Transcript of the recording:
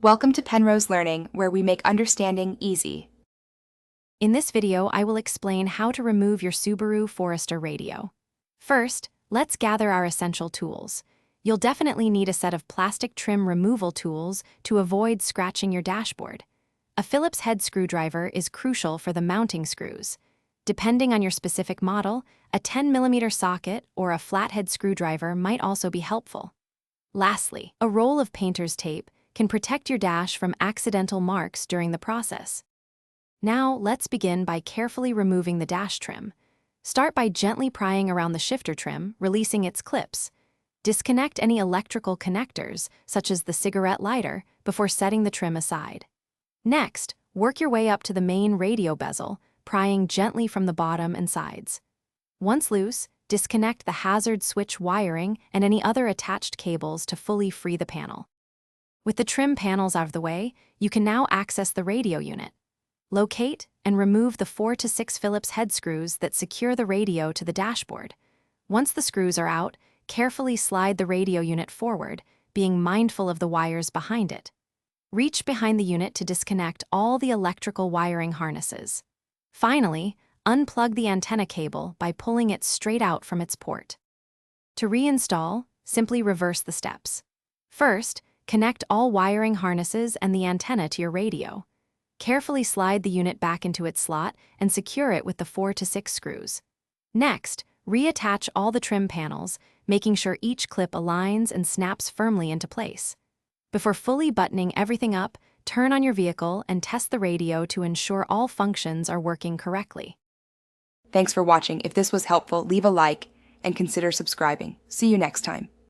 Welcome to Penrose Learning, where we make understanding easy. In this video, I will explain how to remove your Subaru Forester radio. First, let's gather our essential tools. You'll definitely need a set of plastic trim removal tools to avoid scratching your dashboard. A Phillips head screwdriver is crucial for the mounting screws. Depending on your specific model, a 10mm socket or a flathead screwdriver might also be helpful. Lastly, a roll of painter's tape can protect your dash from accidental marks during the process. Now, let's begin by carefully removing the dash trim. Start by gently prying around the shifter trim, releasing its clips. Disconnect any electrical connectors, such as the cigarette lighter, before setting the trim aside. Next, work your way up to the main radio bezel, prying gently from the bottom and sides. Once loose, disconnect the hazard switch wiring and any other attached cables to fully free the panel. With the trim panels out of the way, you can now access the radio unit. Locate and remove the 4 to 6 Phillips head screws that secure the radio to the dashboard. Once the screws are out, carefully slide the radio unit forward, being mindful of the wires behind it. Reach behind the unit to disconnect all the electrical wiring harnesses. Finally, unplug the antenna cable by pulling it straight out from its port. To reinstall, simply reverse the steps. First, connect all wiring harnesses and the antenna to your radio. Carefully slide the unit back into its slot and secure it with the 4 to 6 screws. Next, reattach all the trim panels, making sure each clip aligns and snaps firmly into place. Before fully buttoning everything up, turn on your vehicle and test the radio to ensure all functions are working correctly. Thanks for watching. If this was helpful, leave a like and consider subscribing. See you next time.